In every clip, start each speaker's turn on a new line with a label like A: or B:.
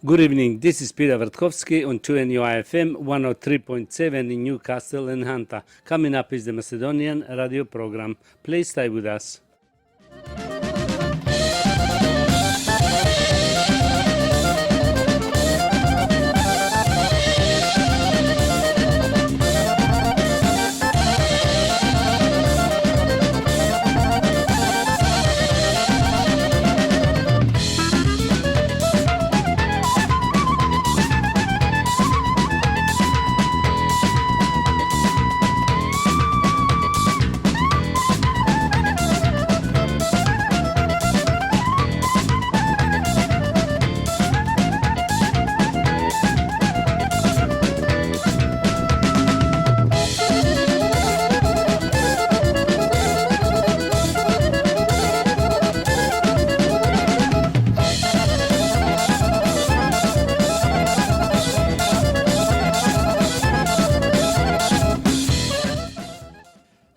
A: Good evening, this is Peter Vertkovsky on 2NUI FM 103.7 in Newcastle and Hunter. Coming up is the Macedonian radio program. Please stay with us.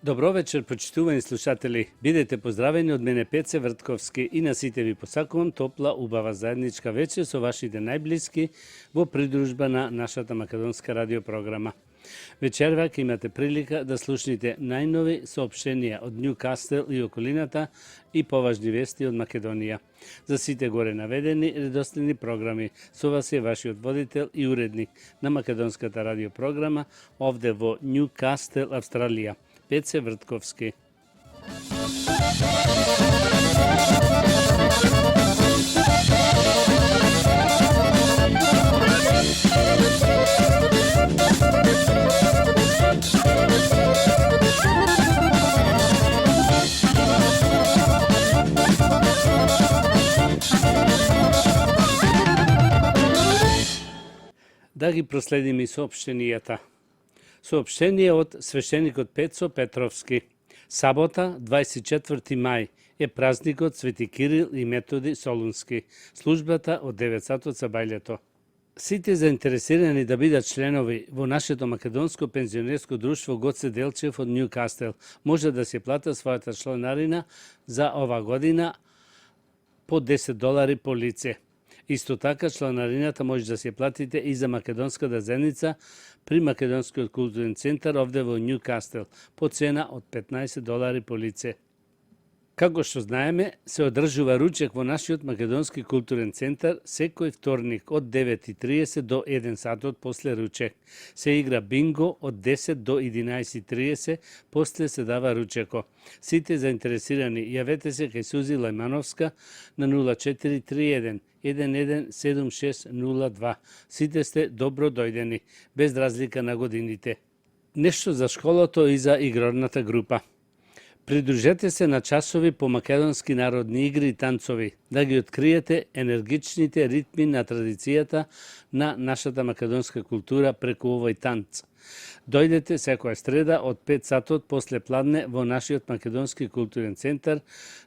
A: Добро вечер, почитувани слушатели. Бидете поздравени од мене Пеце Вртковски и на сите ви посакувам топла, убава заедничка вечер со вашите најблиски во придружба на нашата македонска радиопрограма. Вечерва ќе имате прилика да слушнете најнови соопштенија од Ньюкастел и околината и поважни вести од Македонија. За сите горе наведени редоследни програми со вас е вашиот водител и уредник на македонската радиопрограма овде во Ньюкастел, Австралија. Пеце Вртковски. Да ги проследиме соопштенијата. Соопштение од свештеникот Пецо Петровски. Сабота, 24 мај, е празникот Свети Кирил и Методи Солунски. Службата од 9 сатот за бајлето. Сите заинтересирани да бидат членови во нашето македонско пензионерско друштво Гоце Делчев од Ньюкастел може да се плата својата членарина за ова година по $10 по лице. Исто така, чланарината може да се платите и за македонската заедница при Македонскиот културен центар овде во Ньюкастел по цена од $15 по лице. Како што знаеме, се одржува ручек во нашиот Македонски културен центар секој вторник од 9:30 до 1 сатот после ручек. Се игра бинго од 10 до 11:30, после се дава ручеко. Сите заинтересирани јавете се кај Сузи Лајмановска на 0431 117602. Сите сте добро дојдени, без разлика на годините. Нешто за школото и за игрорната група. Придружете се на часови по македонски народни игри и танцови, да ги откриете енергичните ритми на традицијата на нашата македонска култура преку овој танц. Дојдете секоја среда од 5 сатот после пладне во нашиот Македонски културен центар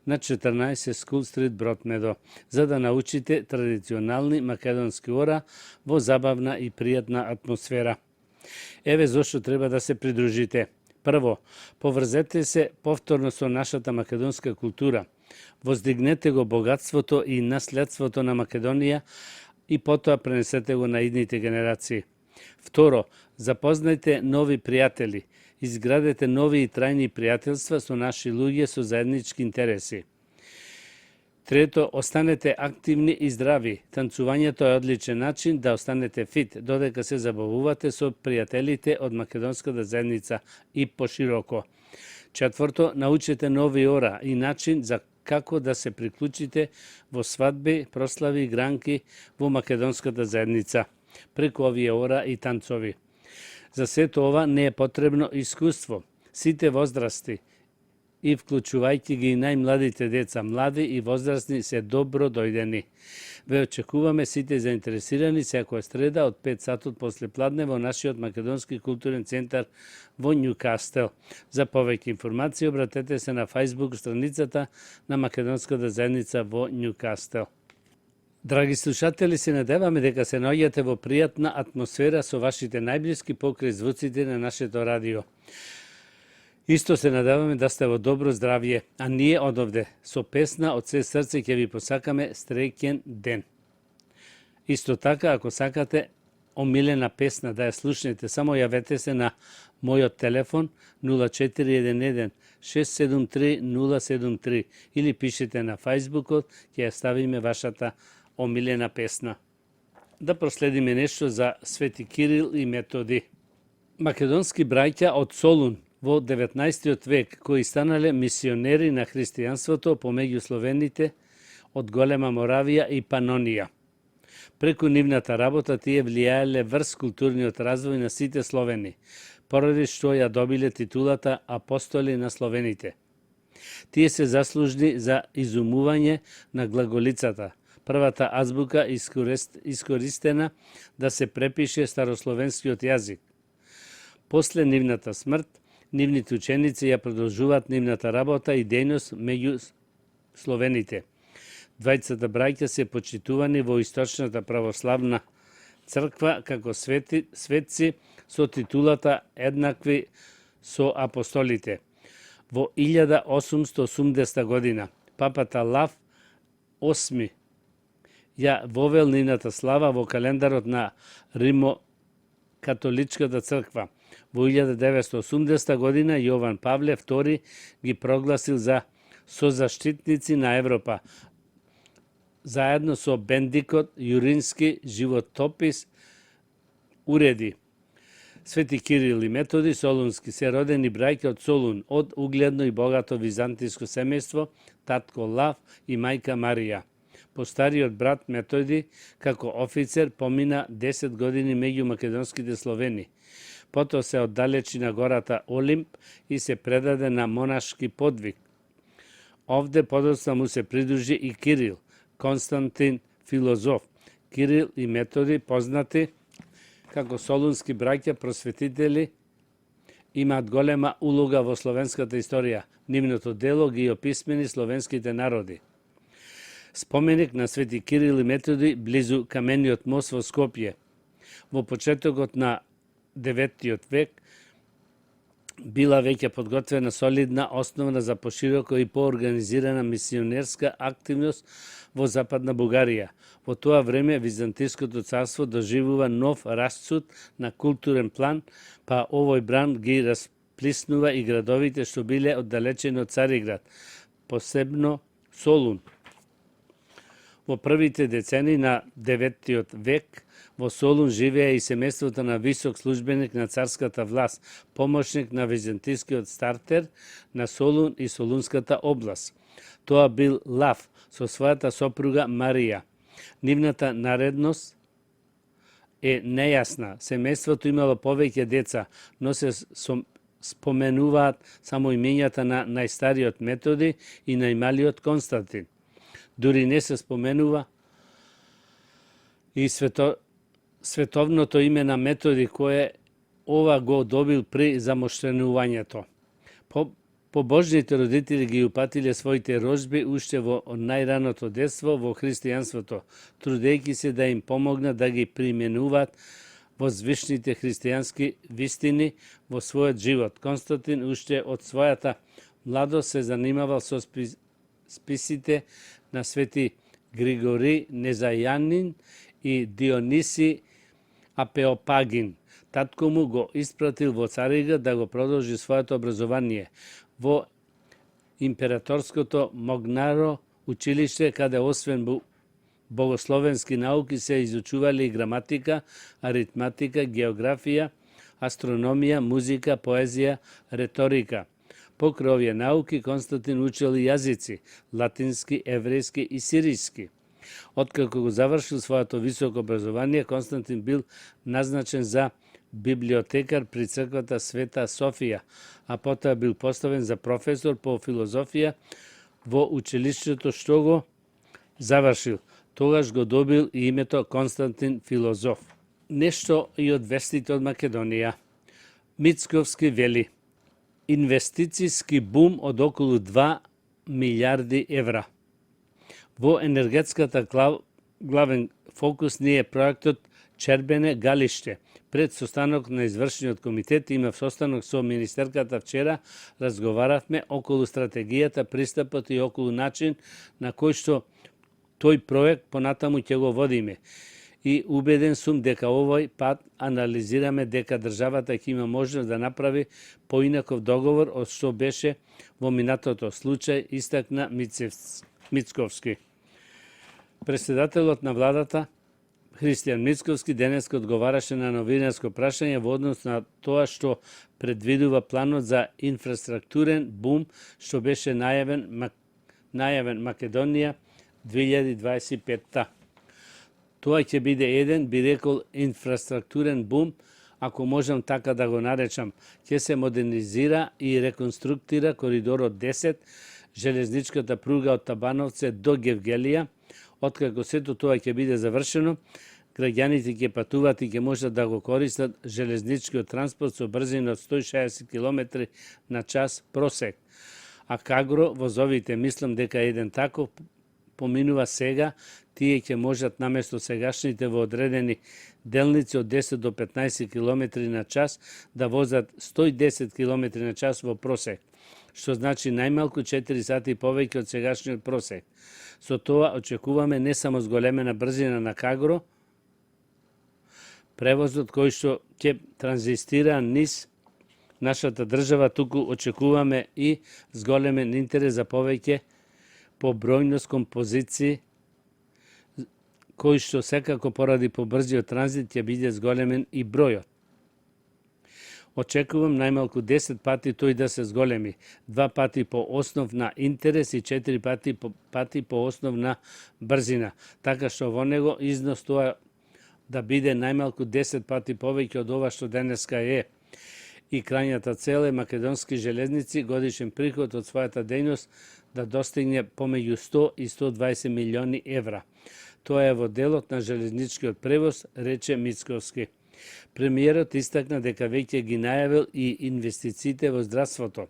A: на 14 Скул Стрит Бродмедо, за да научите традиционални македонски ора во забавна и пријатна атмосфера. Еве зошто треба да се придружите. Прво, поврзете се повторно со нашата македонска култура. Воздигнете го богатството и наследството на Македонија и потоа пренесете го на идните генерации. Второ, запознајте нови пријатели. Изградете нови и трајни пријателства со наши луѓе со заеднички интереси. Трето, останете активни и здрави. Танцувањето е одличен начин да останете фит, додека се забавувате со пријателите од македонската заедница и пошироко. Четврто, научете нови ора и начин за како да се приклучите во свадби, прослави и гранки во македонската заедница, преку овие ора и танцови. За сето ова не е потребно искуство. Сите возрасти, и вклучувајќи ги и најмладите деца, млади и возрастни се добро дојдени. Ве очекуваме сите заинтересирани секоја среда од 5 сатот после пладне во нашиот Македонски културен центар во Ньюкастел. За повеќе информации обратете се на Facebook страницата на Македонската заедница во Ньюкастел. Драги слушатели, се надеваме дека се наоѓате во пријатна атмосфера со вашите најблиски покрај звуците на нашето радио. Исто се надеваме да сте во добро здравје, а ние одовде со песна од се срце ќе ви посакаме среќен ден. Исто така, ако сакате омилена песна да ја слушнете, само јавете се на мојот телефон 0411 673 073 или пишете на Фајсбукот, ќе ја ставиме вашата омилена песна. Да проследиме нешто за Свети Кирил и Методи. Македонски браќа од Солун во 19 век, кои станале мисионери на христијанството помеѓу словените од Голема Моравија и Панонија. Преку нивната работа тие влијаеле врз културниот развој на сите словени, поради што ја добиле титулата апостоли на словените. Тие се заслужни за изумување на глаголицата, првата азбука искористена да се препише старословенскиот јазик. После нивната смрт, нивните ученици ја продолжуваат нивната работа и дејност меѓу словените. Двајцата браќа се почитувани во Источната православна црква како светци со титулата еднакви со апостолите. Во 1880 година папата Лав VIII ја вовел нивната слава во календарот на Римо-католичката црква. Во 1980 година Јован Павле II ги прогласил за созаштитници на Европа, заедно со Бендикот Јурински животопис уреди. Свети Кирил и Методи Солунски се родени браќа од Солун, од угледно и богато византиско семејство, татко Лав и мајка Марија. Постариот брат Методи, како офицер, помина 10 години меѓу македонските словени. Потоа се оддалечи на гората Олимп и се предаде на монашки подвиг. Овде подоцна му се придружи и Кирил, Константин филозоф. Кирил и Методи, познати како солунски браќа просветители, имаат голема улога во словенската историја. Нивното дело ги описмени словенските народи. Споменик на Свети Кирил и Методи близу камениот мост во Скопје. Во почетокот на 9 век била веќе подготвена солидна основа за пошироко и поорганизирана мисионерска активност во Западна Бугарија. Во тоа време Византиското царство доживува нов расцут на културен план, па овој бран ги расплиснува и градовите што биле оддалечени од Цариград, посебно Солун. Во првите децени на 9 век во Солун живеа и семејството на висок службеник на царската власт, помошник на византискиот стартер на Солун и Солунската област. Тоа бил Лав со својата сопруга Марија. Нивната наредност е нејасна. Семејството имало повеќе деца, но се споменуваат само имењата на најстариот Методи и најмалиот Константин. Дури не се споменува и световното име на Методи, кое ова го добил при замоштенувањето. Побожните родители ги упатиле своите рожби уште во најраното детство во христијанството, трудејќи се да им помогнат да ги применуваат возвишните христијански вистини во својот живот. Константин уште од својата младост се занимавал со списите на Свети Григори Незајанин и Диониси Апеопагин. Татко му го испратил во Цариград да го продолжи своето образование во императорското Могнаро училиште, каде освен богословенски науки се изучували и граматика, аритматика, географија, астрономија, музика, поезија, реторика. Покрај овие науки Константин учил и јазици, латински, еврејски и сиријски. Откако го завршил своето високо образование, Константин бил назначен за библиотекар при црквата Света Софија, а потоа бил поставен за професор по филозофија во училиштето што го завршил. Тогаш го добил и името Константин филозоф. Нешто и од вестите од Македонија. Мицковски вели: инвестицијски бум од околу 2 милиарди евра. Во енергетската главен фокус ни е проектот Чербене Галиште. Пред состанок на извршниот комитет имав состанок со министерката вчера, разговаравме околу стратегијата, пристапот и околу начин на кој што тој проект понатаму ќе го водиме. И убеден сум дека овој пат анализираме дека државата ќе има можност да направи поинаков договор од што беше во минатото случај, истакна Мицковски. Председателот на владата Христијан Мицковски денеска одговараше на новинарско прашање во однос на тоа што предвидува планот за инфраструктурен бум што беше најавен Македонија 2025-та. Тоа ќе биде еден, би рекол, инфраструктурен бум, ако можам така да го наречам. Ќе се модернизира и реконструктира коридорот 10, железничката пруга од Табановце до Гевгелија. Откако сето тоа ќе биде завршено, граѓаните ќе патуваат и ќе можат да го користат железничкиот транспорт со брзина од 160 км на час просек. А Кагро возовите, мислам дека еден таков поминува сега, тие ќе можат наместо сегашните во одредени делници од 10 до 15 км на час да возат 110 км на час во просек, што значи најмалку 4 сати повеќе од сегашниот просек. Со тоа очекуваме не само зголемена брзина на Кагро, превозот кој што ќе транзистира низ нашата држава, туку очекуваме и зголемен интерес за повеќе по бројност композиции, кој што секако поради побрзиот транзит ќе биде зголемен и бројот. Очекувам најмалку 10 пати тој да се зголеми, 2 пати по основ на интерес и 4 пати по основ на брзина, така што во него износ тоа да биде најмалку 10 пати повеќе од ова што денеска е. И крајната цел е македонски железници годишен приход од својата дејност да достигне помеѓу 100 и 120 милиони евра. Тоа е во делот на железничкиот превоз, рече Мицковски. Премиерот истакна дека веќе ги најавил и инвестициите во здравството.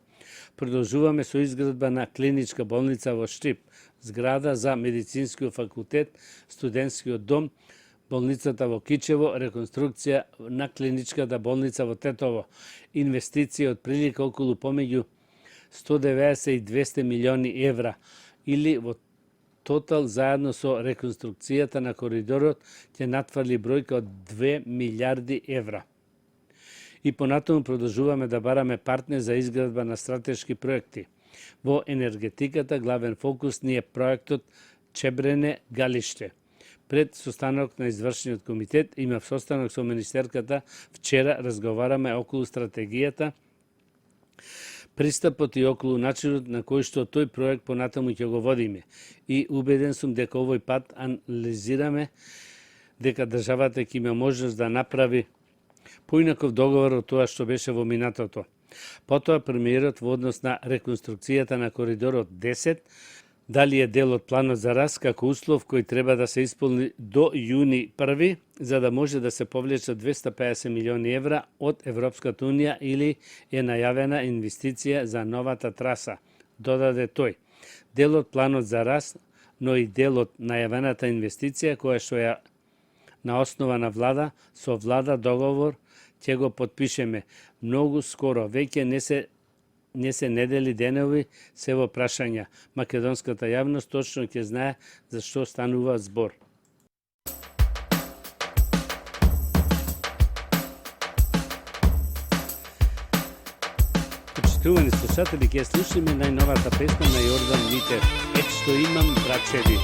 A: Продолжуваме со изградба на клиничка болница во Штип, зграда за медицинскиот факултет, студентскиот дом, болницата во Кичево, реконструкција на клиничката болница во Тетово, инвестиција од прилика околу помеѓу 190 и 200 милиони евра, или во тотал заедно со реконструкцијата на коридорот ќе натврли бројка од 2 милиарди евра. И понатаму продолжуваме да бараме партнер за изградба на стратешки проекти. Во енергетиката главен фокус ни е проектот Чебрене-Галиште. Пред состанок на извршниот комитет имав состанок со министерката, вчера разговараме околу стратегијата, пристапот и околу начинот на кој што тој проект понатаму ќе го водиме. И убеден сум дека овој пат анализираме дека државата ќе има можност да направи поинаков договор од тоа што беше во минатото. Потоа премиерот во однос на реконструкцијата на коридорот 10, дали е дел од планот за раст како услов кој треба да се исполни до јуни 1, за да може да се повлечат 250 милиони евра од Европската унија или е најавена инвестиција за новата траса, додаде тој. Дел од планот за раст, но и дел од најавената инвестиција која што е на основа на влада, со влада договор ќе го потпишеме многу скоро, веќе не се недели денови, се во прашања. Македонската јавност точно ќе знае за што станува збор. Почитувани слушатели, ќе слушаме најновата песна на Јордан Митев, Ек што имам брачеви.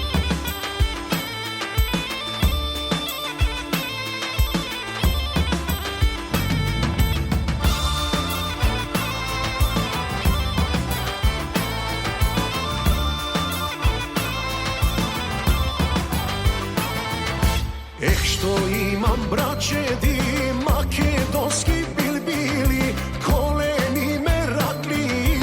B: Што имам брачеди, македонски билбили, колени ме ракли,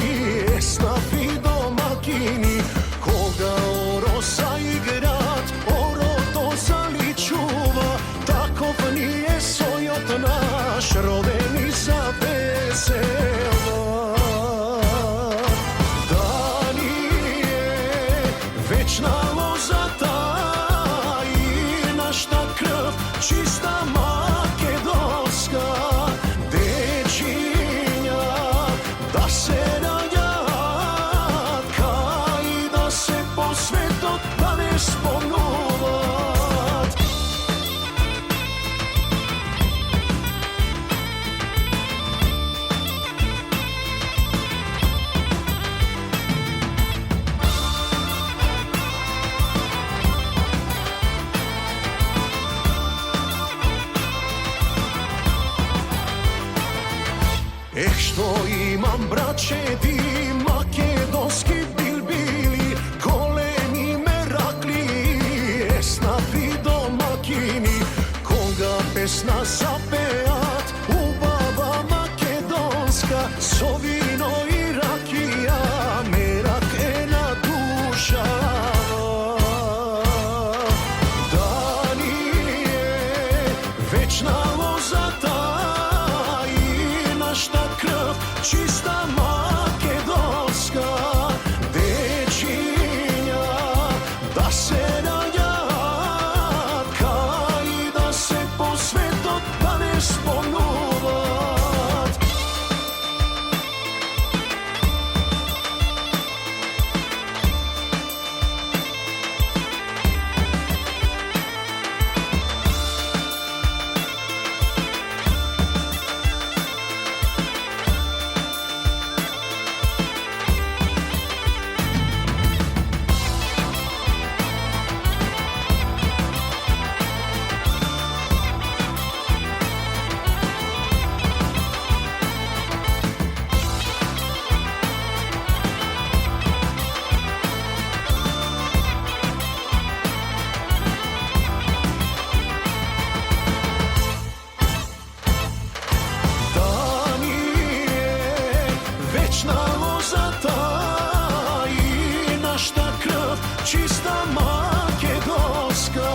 B: еснафи домакини, кога ороса играт, орото заличува, таков ни е сојот наш, родени за весела. Да ни е вечна лозата, чиста македонска, дечиња да се раѓаат, кај да се по светот да не спомнуваат. imam braćedi makedonski bilbili, golemi merakli, esnafi domakini, koga pesna zapeat u baba makedonska, sovino i rakija, merak ena duša. Večna lozata i našta krv čista makedonska, dečinja da se naljaka i da se po svetot da ne sponuvat. Večna lozata i našta krv čista makedonska,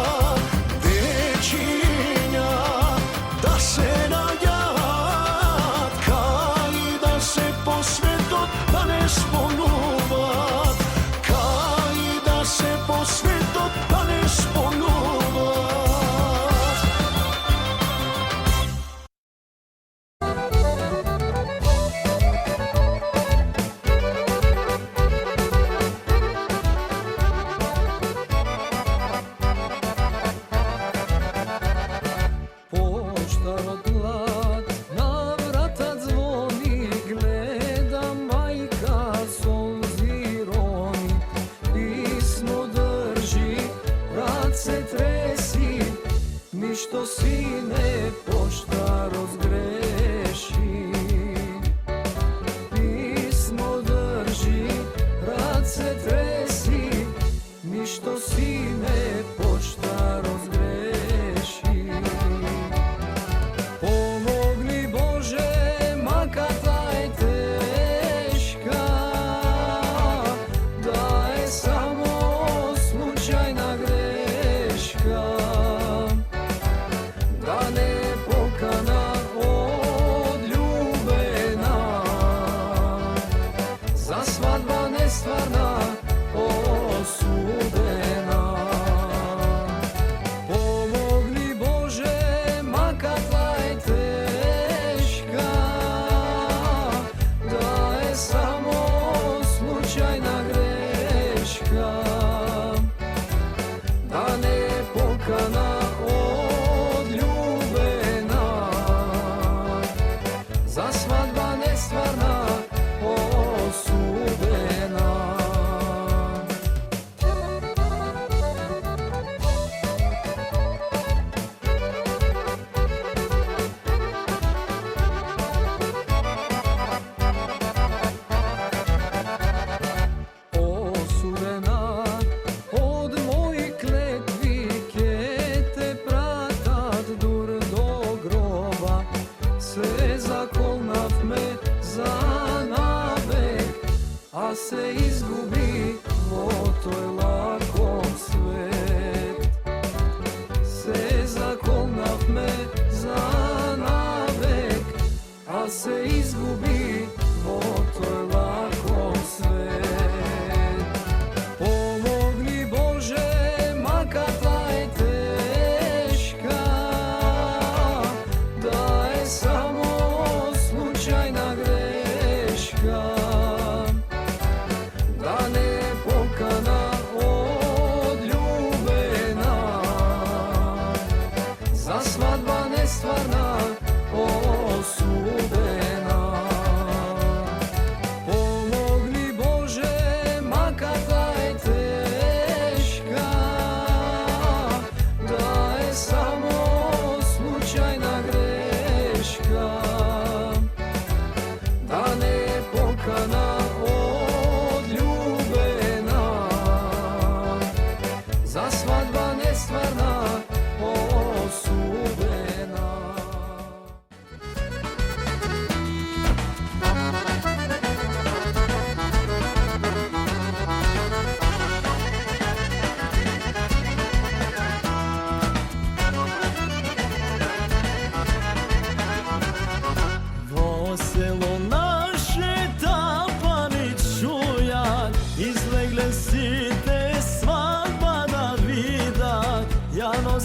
B: dečinja da se naljaka i da se po svetot da ne sponuvat, ka i da se po svetot da ne sponuvat.
C: Što sine pošta razgreši, pismo drži, rad se tresi, ništo sine pošta razgreši. Pomogni Bože, makata je teška, da je samo slučajna greška, da ne pokaže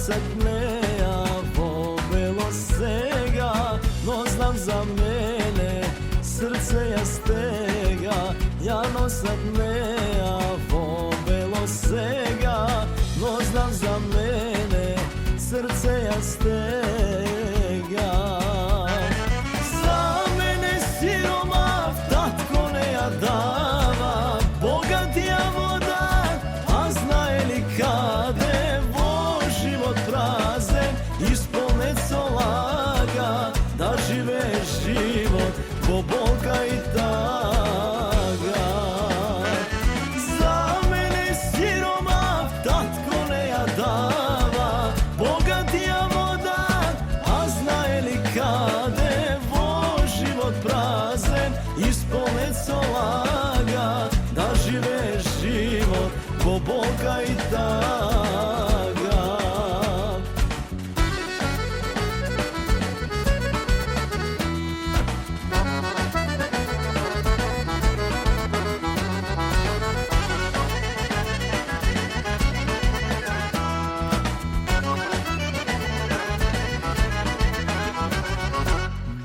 C: sad neja volelo svega, no znam za mene srce ja stega. Ja no sad neja volelo svega, no znam za mene srce ja stega. Za mene siroma tatko ne ja dava, bogatija voda, a zna li kade vo život prazan, ispolne laga, da žive život ko Boga i taga. Za mene siroma tatko ne ja dava, bogatija voda, a zna li kade vo život prazan, ispolne laga, da žive život ko Boga i taga.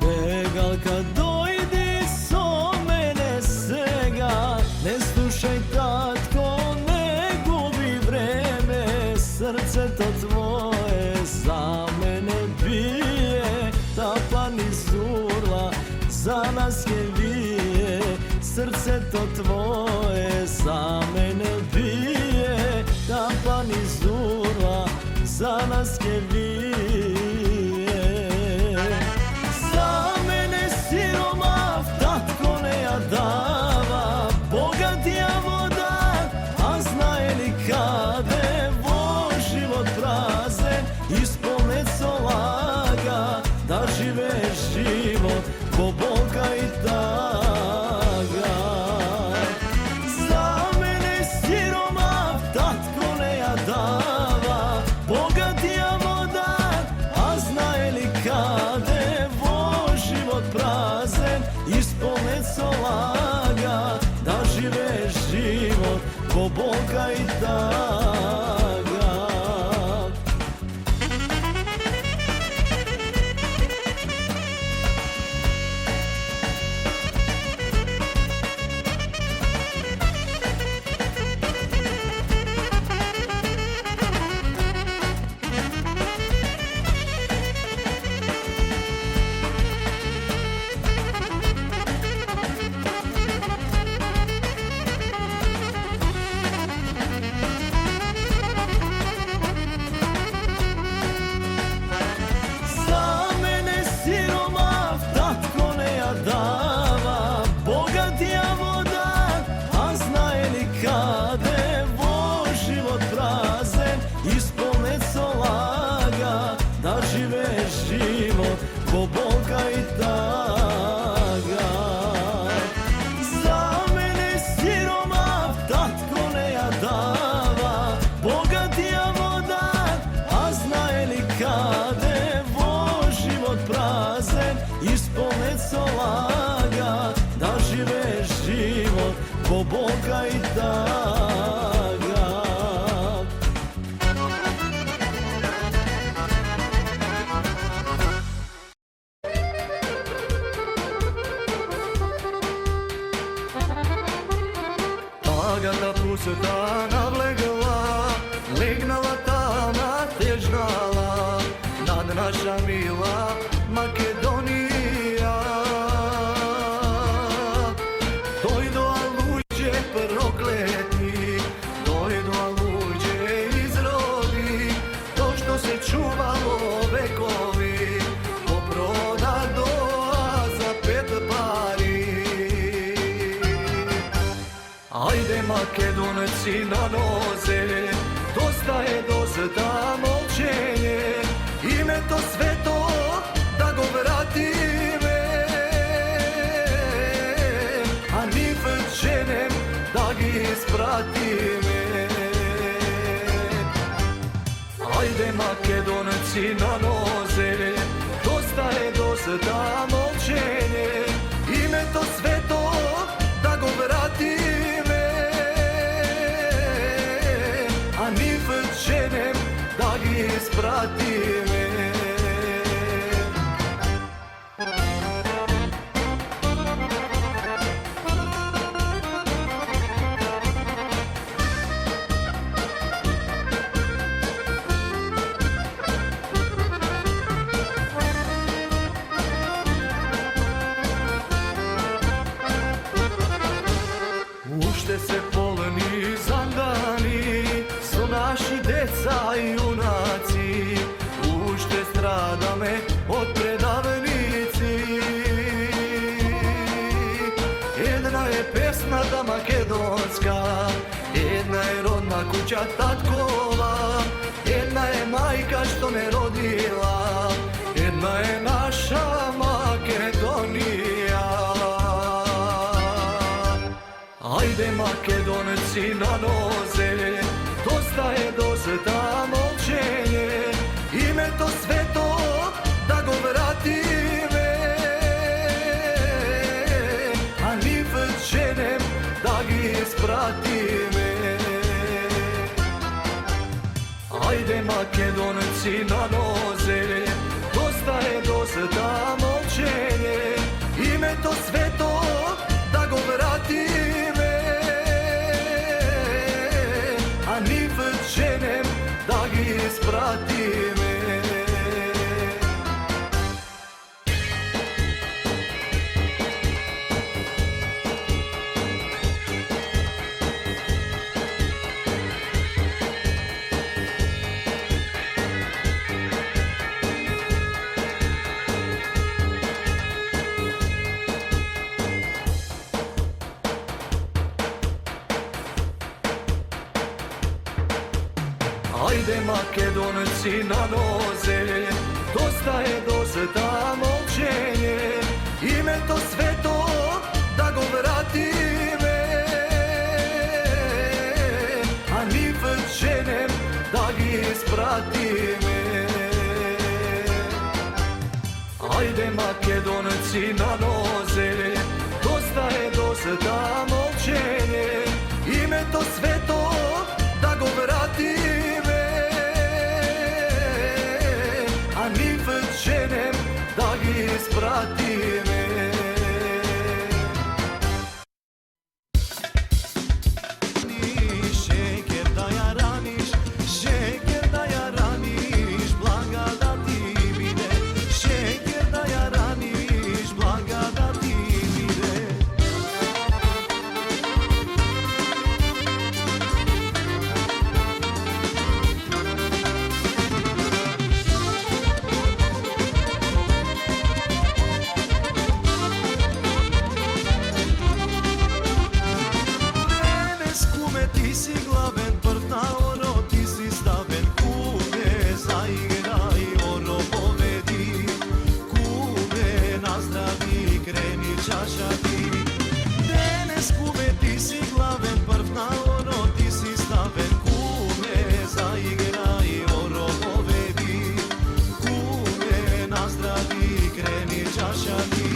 C: Begalka dojdi so mene svega, ne slušaj tatko, ne gubi vreme, srce to tvoje za mene bije, ta plani zurla za nas je vije, srce to tvoje za mene bije, ta plani zurla za nas je vije. Za mene siroma tatko ne ja dava, bogatija voda, a zna li kade vo život prazan, ispolne laga, da žive život ko Boga i taga. Za mene siroma tatko ne ja dava, bogatija voda, a zna li kade vo život prazan, ispolne laga, da žive život ko Boga i taga. Za mene siroma tatko ne ja dava, bogatija voda, a zna li kade vo život prazan, ispolne laga, da žive život ko Boga i taga. Za mene siroma tatko ne ja dava, bogatija voda, a zna li kade vo život prazan, ispolne laga, da žive život ko Boga i taga. Tagata puseta navlegla, legnala tama težnala, nad naša mila Makedonija. Dojdo luđe prokletni, dojdo luđe izrodi, to što se čuvalo vekovi, poproda doa za 5 pari. Ajde Makedonci na noze, dosta molčenje, ime to sveto da go vratime, a ni večenem da gi ispratime. Ajde Makedonci na noze, dosta molčenje, ime to sveto da go vratime, a ni večenem da gi испрати ме. Уште се полни зандани со наши деца и јунаци, уште страдаме од предавници. Една е песната македонска, една е родна куќа таткова, една е мајка што ме родила, една е наша Македонија. Ајде македонци на нозе, доста е досета молчење, името свето да го вратиме, а нив женем да ги испратиме. Ајде македонци на нозе, доста е досета молчење, името свето да го вратиме, а нив женем да ги испратиме. Ајде македонци на нозе, доста е досета молчење, името свето да го вратиме, а нив женем да ги испратиме. Ајде македонци на нозе, доста е досета молчење, името свето да го вратиме, а нив женем да ги испратиме. Шекер да ја раниш, шекер да ја раниш, блага да ти биде, шекер да ја раниш, блага да ти биде. Ти си главен прв на оро, ти си ставен куме, заиграј оро победи, куме наздрави, крени чаша ти. Денес куме ти си главен прв на оро, ти си ставен куме, заиграј оро победи, куме наздрави, крени чаша ти.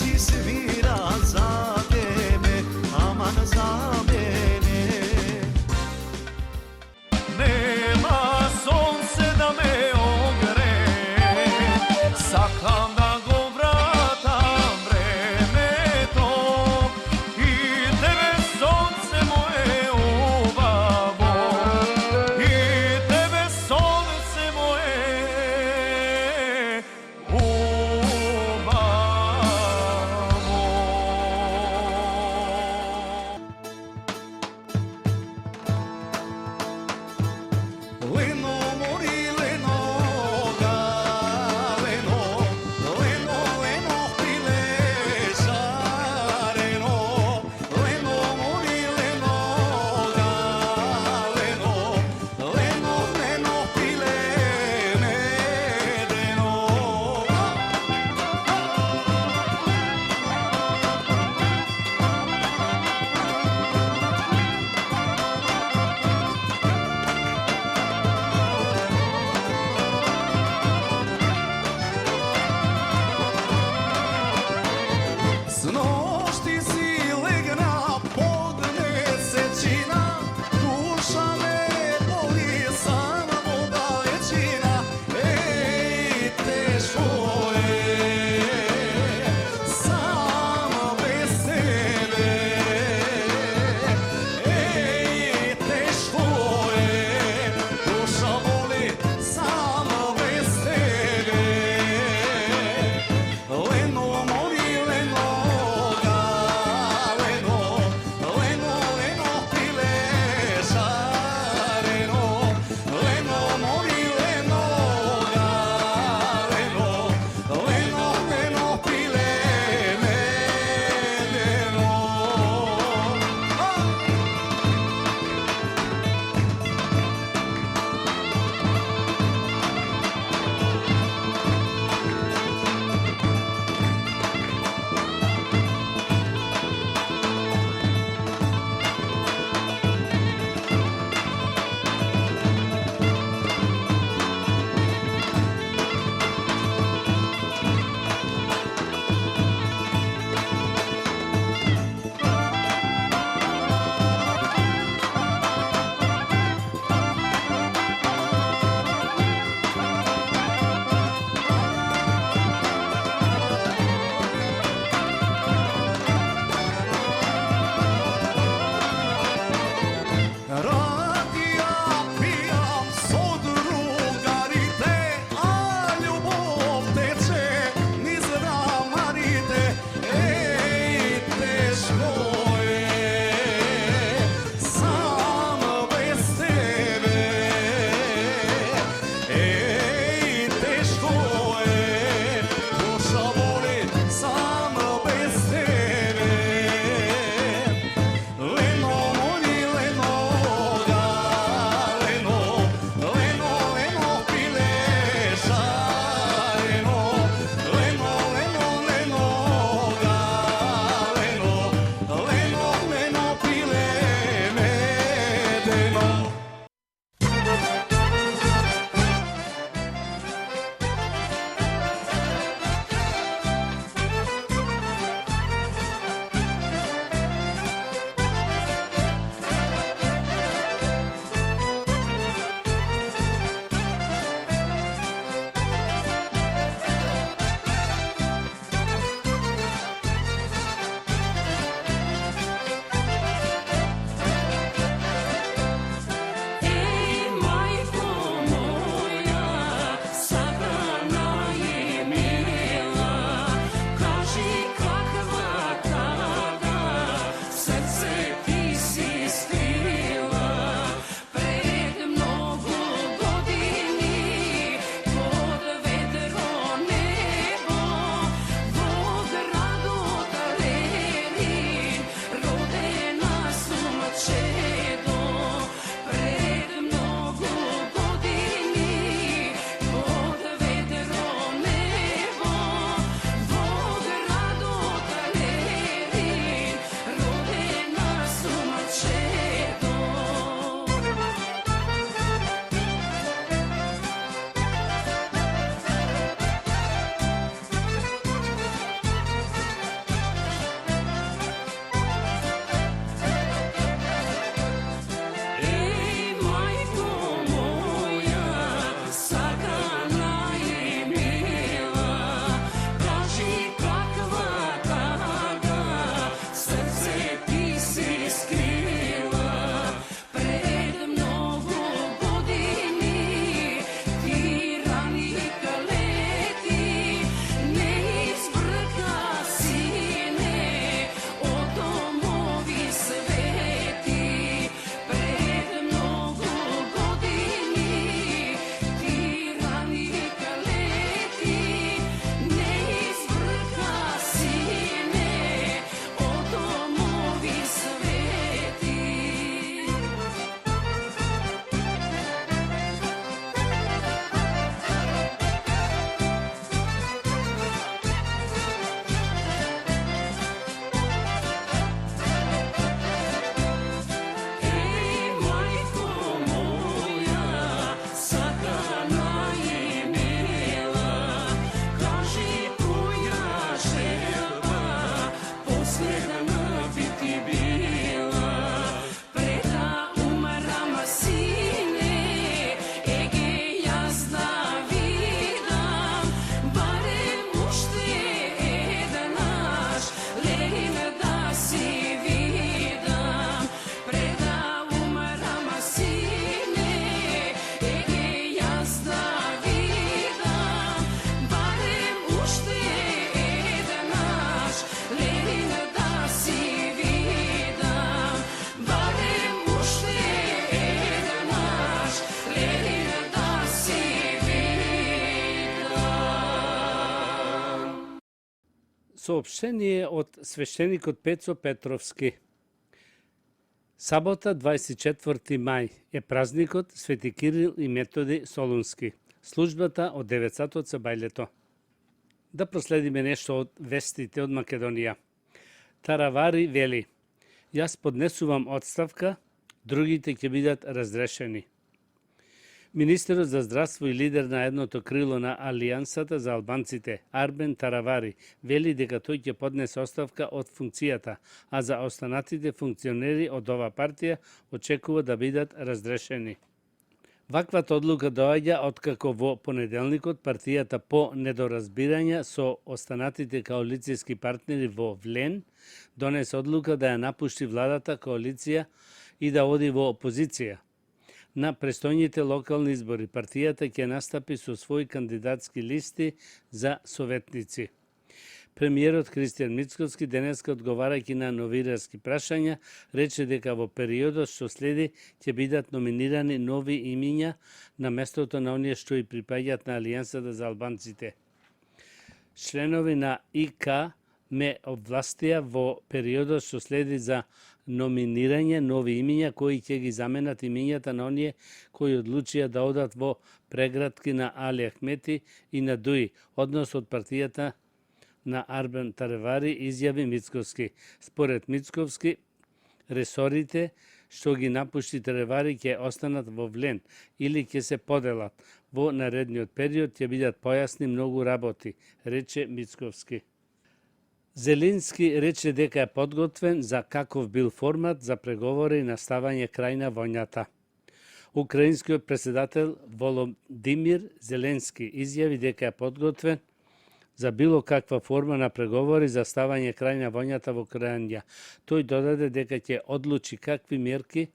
C: Đi svira za tebe, aman za mene. Nema sonce da me ogre, sakam da go vratam vreme to. I tebe sonce moje obavo, i tebe sonce moje obavo.
A: Соопштение од свештеникот Пецо Петровски. Сабота 24 мај е празникот Свети Кирил и Методи Солунски. Службата од 9 сатот со бајлето. Да проследиме нешто од вестите од Македонија. Таравари вели: јас поднесувам отставка, другите ќе бидат разрешени. Министерот за здравство и лидер на едното крило на Алијансата за албанците, Арбен Таравари, вели дека тој ќе поднесе оставка од функцијата, а за останатите функционери од ова партија очекува да бидат разрешени. Ваквата одлука доаѓа откако во понеделникот партијата по недоразбирање со останатите коалицијски партнери во Влен донесе одлука да ја напушти владата коалиција и да оди во опозиција. На престојните локални избори партијата ќе настапи со своји кандидатски листи за советници. Премиерот Христијан Мицковски денеска одговарајќи на новинарски прашања рече дека во периодот што следи ќе бидат номинирани нови имиња на местото на оние што и припаѓаат на Алијансата за албанците. Членови на ИК ме обвластија во периодот што следи за номинирање нови имиња кои ќе ги заменат имињата на оние кои одлучија да одат во преградки на Али Ахмети и на Дуи, однос од партијата на Арбен Таравари, изјави Мицковски. Според Мицковски, ресорите што ги напушти Таравари ќе останат во Влен или ќе се поделат. Во наредниот период ќе бидат појасни многу работи, рече Мицковски. Зеленски рече дека е подготвен за каков бил формат за преговори и наставање крај на војната. Украинскиот председател Володимир Зеленски изјави дека е подготвен за било каква форма на преговори за ставање крај на војната во Украина. Тој додаде дека ќе одлучи какви мерки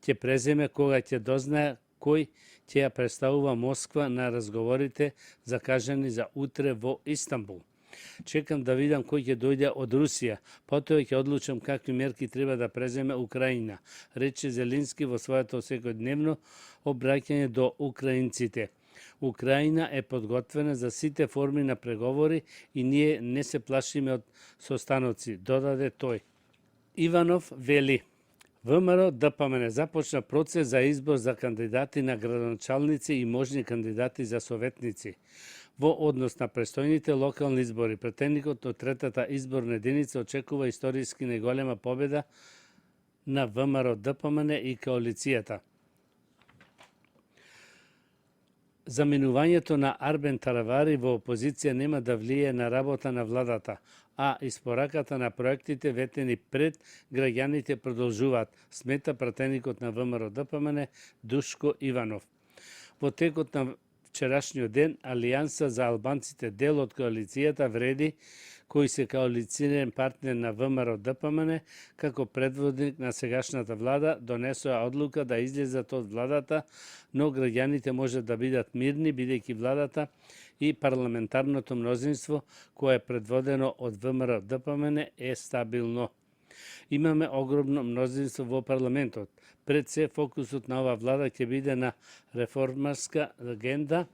A: ќе преземе кога ќе дознае кој ќе ја представува Москва на разговорите закажани за утре во Истанбул. Чекам да видам кој ќе дојде од Русија, потоа ќе одлучам какви мерки треба да преземе Украина, рече Зеленски во своето секојдневно обраќање до украинците. Украина е подготвена за сите форми на преговори и ние не се плашиме од состаноци, додаде тој. Иванов вели: ВМРО ДПМН започна процес за избор за кандидати на градоначалници и можни кандидати за советници. Во однос на престојните локални избори, претендникот од третата изборна единица очекува историски најголема победа на ВМРО ДПМН и коалицијата. Заминувањето на Арбен Таравари во опозиција нема да влие на работа на владата, а испораката на проектите ветени пред граѓаните продолжуваат, смета пратеникот на ВМРО ДПМН Душко Иванов. Во текот на вчерашниот ден, Алијанса за албанците, дел од коалицијата вреди, кој се коалицијен партнер на ВМРО ДПМН, како предводник на сегашната влада, донесоа одлука да излезат од владата, но граѓаните можат да бидат мирни, бидејќи владата и парламентарното мнозинство, кое е предводено од ВМРО ДПМН, е стабилно. Имаме огромно мнозинство во парламентот. Пред се фокусот на ова влада ќе биде на реформарска агенда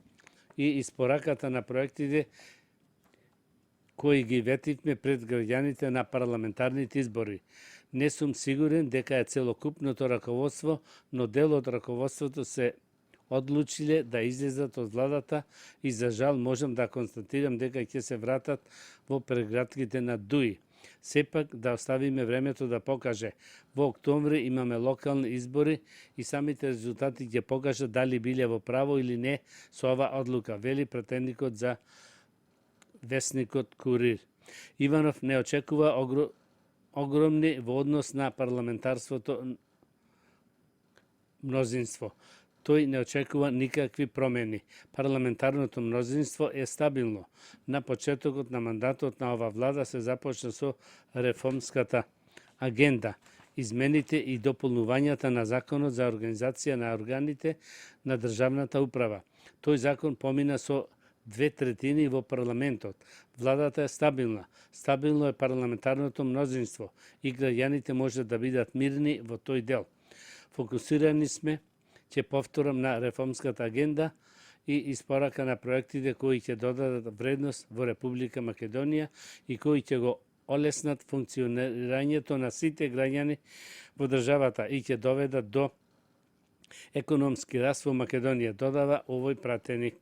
A: и испораката на проектите кои ги ветивме пред граѓаните на парламентарните избори. Не сум сигурен дека е целокупното раководство, но дел од раководството се одлучиле да излезат од владата и за жал можам да констатирам дека ќе се вратат во преградките на Дуи. Сепак да оставиме времето да покаже. Во октомври имаме локални избори и самите резултати ќе покажат дали биле во право или не со ова одлука, вели претендникот за весникот Курир. Иванов не очекува огромни во однос на парламентарството мнозинство. Тој не очекува никакви промени. Парламентарното мнозинство е стабилно. На почетокот на мандатот на ова влада се започна со реформската агенда, измените и дополнувањата на законот за организација на органите на државната управа. Тој закон помина со 2/3 во парламентот. Владата е стабилна. Стабилно е парламентарното мнозинство и граѓаните можат да бидат мирни во тој дел. Фокусирани сме, ќе повторам, на реформската агенда и испорака на проектите кои ќе додадат вредност во Република Македонија и кои ќе го олеснат функционирањето на сите граѓани во државата и ќе доведат до економски раст во Македонија, додава овој пратеник.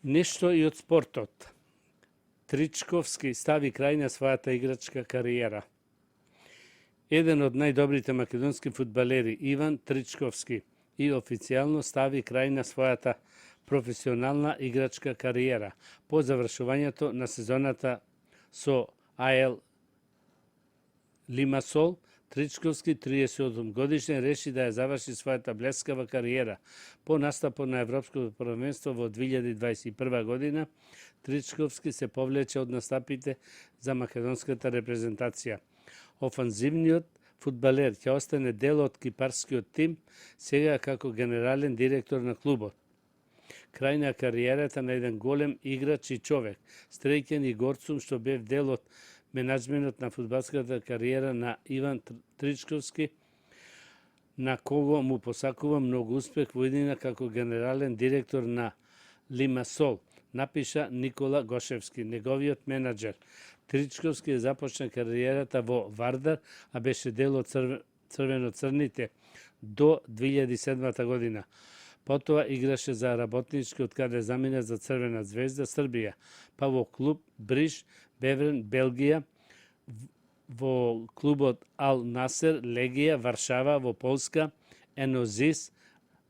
A: Нешто и од спортот. Тричковски стави крај на својата играчка кариера. Еден од најдобрите македонски фудбалери, Иван Тричковски, и официјално стави крај на својата професионална играчка кариера по завршувањето на сезоната со АЛ Лимасол. Тричковски, 38 годишен, реши да ја заврши својата блескава кариера. По настапот на Европското првенство во 2021 година, Тричковски се повлече од настапите за македонската репрезентација. Офанзивниот фудбалер ќе остане дел од кипарскиот тим, сега како генерален директор на клубот. Крај на кариерата на еден голем играч и човек, Стрејќен и горцум што бев дел од менаџментот на фудбалската кариера на Иван Тричковски, на кого му посакувам многу успех во иднина како генерален директор на Лимасол, напиша Никола Гошевски, неговиот менаџер. Тричковски започна кариерата во Вардар, а беше дел од црвено-црните до 2007 година. Потоа играше за Работнички, од каде замина за Црвена звезда Србија, па во клуб Бриш Беврен, Белгија, во клубот Ал Насер, Легија, Варшава, во Полска, Енозис,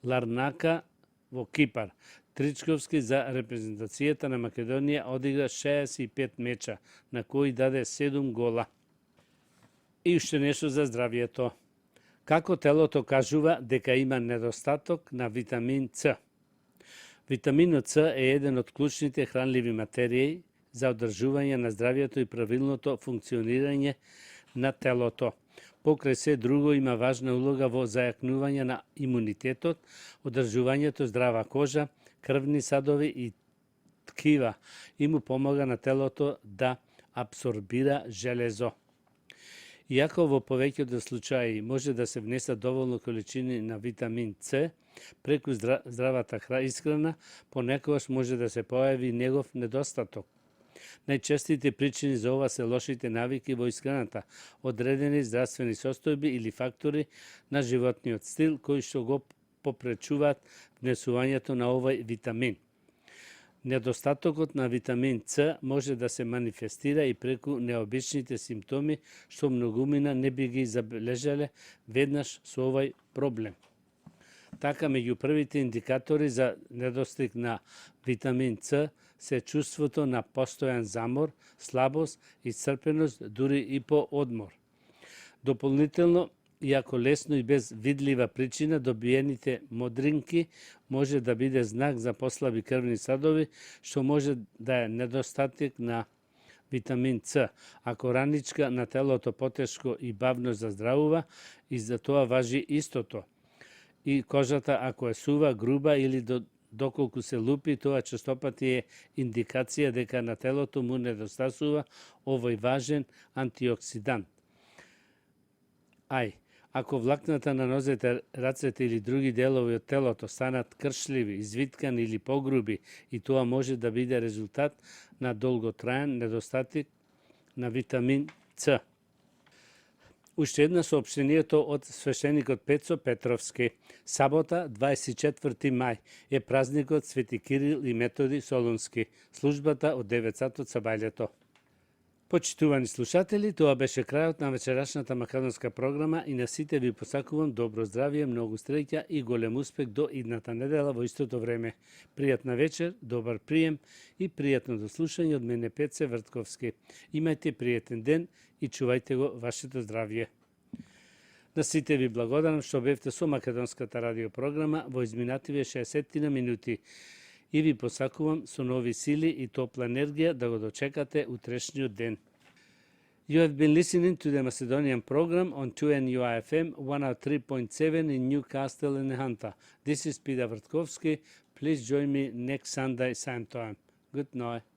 A: Ларнака, во Кипар. Тричковски за репрезентацијата на Македонија одигра 65 меча, на кои даде 7 гола. И уште нешто за здравието. Како телото кажува дека има недостаток на витамин С. Витаминот С е еден од клучните хранливи материи за одржување на здравието и правилното функционирање на телото. Покрај се друго има важна улога во зајакнување на имунитетот, одржувањето здрава кожа, крвни садови и ткива и му помага на телото да абсорбира железо. Иако во повеќето случаи може да се внесат доволно количини на витамин С, преку здравата исхрана, понекогаш може да се појави негов недостаток. Најчестите причини за ова се лошите навики во исхраната, одредени здравствени состојби или фактори на животниот стил кои што го попречуваат внесувањето на овој витамин. Недостатокот на витамин С може да се манифестира и преку необичните симптоми што многумина не би ги забележале веднаш со овој проблем. Така, меѓу првите индикатори за недостиг на витамин С се чувството на постојан замор, слабост, исцрпеност, дури и по одмор. Дополнително, иако лесно и без видлива причина, добиените модринки може да биде знак за послаби крвни садови, што може да е недостаток на витамин С. Ако раничка на телото потешко и бавно заздравува, и за тоа важи истото. И кожата, ако е сува, груба или доколку се лупи, тоа честопати е индикација дека на телото му недостасува овој важен антиоксидант. Ако влакната на нозете, рацете или други делови од телото станат кршливи, извиткани или погруби, и тоа може да биде резултат на долготраен недостаток на витамин С. Уште една соопштението од свештеникот Пецо Петровски. Сабота, 24 мај, е празникот Свети Кирил и Методи Солунски. Службата од 9 сатот со бајлето. Почитувани слушатели, тоа беше крајот на вечерашната македонска програма и на сите ви посакувам добро здравје, многу среќа и голем успех до идната недела во истото време. Пријатна вечер, добар прием и пријатно дослушање од мене Пеце Вртковски. Имајте пријатен ден и чувајте го вашето здравје. На сите ви благодарам што бевте со македонската радиопрограма во изминативе 60 минути. И ви посакувам со нови сили и топла енергија да го дочекате утрешниот ден. You have been listening to the Macedonian program on 2NUI-FM 103.7 in Newcastle and Hunter. This is Peter Vrtkovski. Please join me next Sunday, same time. Good night.